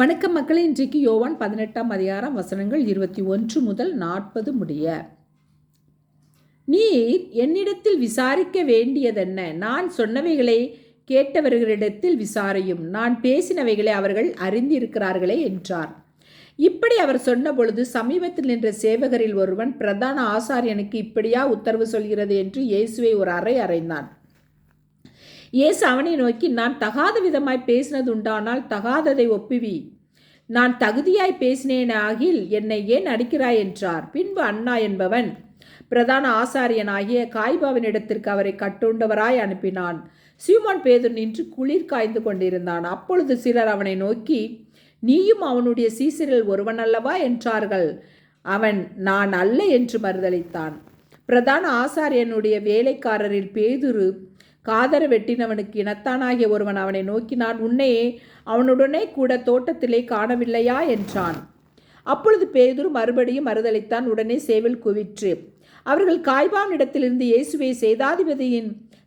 வணக்கம் மக்களே. இன்றைக்கு யோவான் 18ஆம் அதிகாரம் வசனங்கள் 21 முதல் 40 முடிய. நீர் என்னிடத்தில் விசாரிக்க வேண்டியதென்ன? நான் சொன்னவைகளை கேட்டவர்களிடத்தில் விசாரியும். நான் பேசினவைகளை அவர்கள் அறிந்திருக்கிறார்களே என்றார். இப்படி அவர் சொன்னபொழுது சமீபத்தில் நின்ற சேவகரில் ஒருவன், பிரதான ஆசாரியனுக்கு இப்படியா உத்தரவு சொல்கிறது என்று இயேசுவை ஒரு அறை அறைந்தான். இயேசு அவனை நோக்கி, நான் தகாத விதமாய் பேசினது உண்டானால் தகாததை ஒப்புவி. நான் தகுதியாய் பேசினேனாகில் என்னை ஏன் அடிக்கிறாய் என்றார். பின்பு அண்ணா என்பவன் பிரதான ஆசாரியனாகிய காய்பாவினிடத்திற்கு அவரை கட்டுண்டவராய் அனுப்பினான். சீமோன் பேதுரு நின்று குளிர் காய்ந்து கொண்டிருந்தான். அப்பொழுது சிலர் அவனை நோக்கி, நீயும் அவனுடைய சீசரில் ஒருவன் அல்லவா என்றார்கள். அவன், நான் அல்ல என்று மறுதளித்தான். பிரதான ஆசாரியனுடைய வேலைக்காரரில் பேதுரு காதர வெட்டினவனுக்கு இனத்தானாகிய ஒருவன் அவனை நோக்கி, நான் உன்னையே அவனுடனே கூட தோட்டத்திலே காணவில்லையா என்றான். அப்பொழுது பேதுரு மறுபடியும் மறுதளித்தான். உடனே சேவல் குவிற்று. அவர்கள் காய்பாவினிடத்திலிருந்து இயேசுவை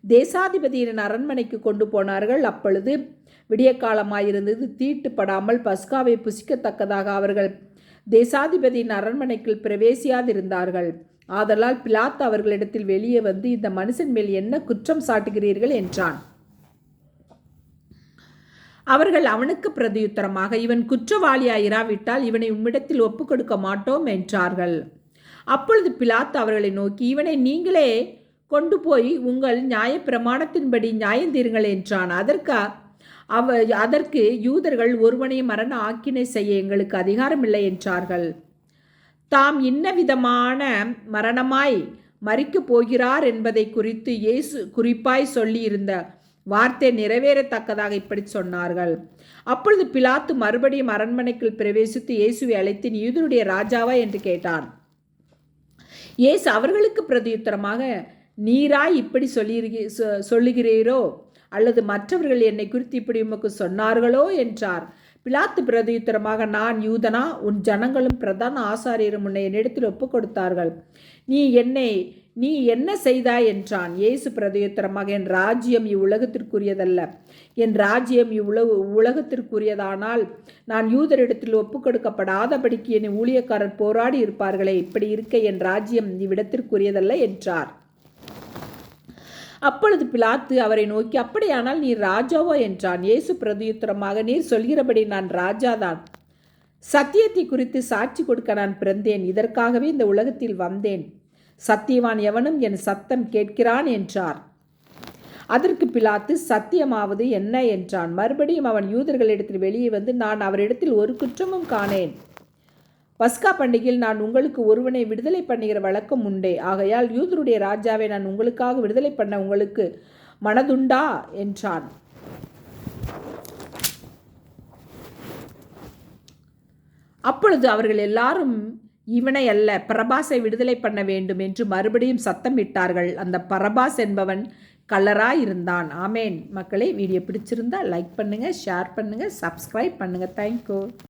தேசாதிபதியின் அரண்மனைக்கு கொண்டு போனார்கள். அப்பொழுது விடிய காலமாயிருந்தது. தீட்டுப்படாமல் பஸ்காவை புசிக்கத்தக்கதாக அவர்கள் தேசாதிபதியின் அரண்மனைக்குள் பிரவேசியாதிருந்தார்கள். ஆதலால் பிலாத்து அவர்களிடத்தில் வெளியே வந்து, இந்த மனுஷன் மேல் என்ன குற்றம் சாட்டுகிறீர்கள் என்றான். அவர்கள் அவனுக்கு பிரதியுத்தரமாக, இவன் குற்றவாளியாயிராவிட்டால் இவனை உம்மிடத்தில் ஒப்புக் கொடுக்க மாட்டோம் என்றார்கள். அப்பொழுது பிலாத்து அவர்களை நோக்கி, இவனை நீங்களே கொண்டு போய் உங்கள் நியாயப்பிரமாணத்தின்படி நியாயந்தீருங்கள் என்றான். அதற்கு யூதர்கள், ஒருவனை மரண ஆக்கினை செய்ய எங்களுக்கு அதிகாரமில்லை என்றார்கள். தாம் இன்ன விதமான மரணமாய் மரிக்கப் போகிறார் என்பதை குறித்து இயேசு குறிப்பாய் சொல்லியிருந்த வார்த்தை நிறைவேறத்தக்கதாக இப்படி சொன்னார்கள். அப்பொழுது பிலாத்து மறுபடியும் அரண்மனைக்குள் பிரவேசித்து இயேசுவை அழைத்து, யூதருடைய ராஜாவா என்று கேட்டான். இயேசு அவர்களுக்கு பிரதியுத்தரமாக, நீராய் இப்படி சொல்லுகிறீரோ அல்லது மற்றவர்கள் என்னை குறித்து இப்படி உமக்கு சொன்னார்களோ என்றார். பிலாத்து பிரதியுத்தரமாக, நான் யூதனா? உன் ஜனங்களும் பிரதான ஆசாரியரும் உன்னை என்னிடத்தில் ஒப்புக் கொடுத்தார்கள். நீ என்ன செய்தாய் என்றான். இயேசு பிரதியுத்தரமாக, என் ராஜ்யம் இவ்வுலகத்திற்குரியதல்ல. என் ராஜ்யம் உலகத்திற்குரியதானால் நான் யூதரிடத்தில் ஒப்புக் கொடுக்கப்படாதபடிக்கு என் ஊழியக்காரர் போராடி இருப்பார்களே. இப்படி இருக்க என் ராஜ்யம் இவ்விடத்திற்குரியதல்ல என்றார். அப்பொழுது பிலாத்து அவரை நோக்கி, அப்படியானால் நீர் ராஜாவோ என்றான். இயேசு பிரதியுத்தரமாக, நீர் சொல்கிறபடி நான் ராஜாதான். சத்தியத்தை குறித்து சாட்சி கொடுக்க நான் பிறந்தேன். இதற்காகவே இந்த உலகத்தில் வந்தேன். சத்தியவான் எவனும் என் சத்தம் கேட்கிறான் என்றார். அதற்கு பிலாத்து, சத்தியமாவது என்ன என்றான். மறுபடியும் அவன் யூதர்களிடத்தில் வெளியே வந்து, நான் அவரிடத்தில் ஒரு குற்றமும் காணேன். பஸ்கா பண்டிகையில் நான் உங்களுக்கு ஒருவனை விடுதலை பண்ணுகிற வழக்கம் உண்டே. ஆகையால் யூதருடைய ராஜாவை நான் உங்களுக்காக விடுதலை பண்ண உங்களுக்கு மனதுண்டா என்றான். அப்பொழுது அவர்கள் எல்லாரும், இவனை அல்ல, பரபாசை விடுதலை பண்ண வேண்டும் என்று மறுபடியும் சத்தம் இட்டார்கள். அந்த பரபாஸ் என்பவன் கள்ளராயிருந்தான். ஆமேன். மக்களே, வீடியோ பிடிச்சிருந்தா லைக் பண்ணுங்கள், ஷேர் பண்ணுங்கள், சப்ஸ்கிரைப் பண்ணுங்கள். தேங்க்யூ.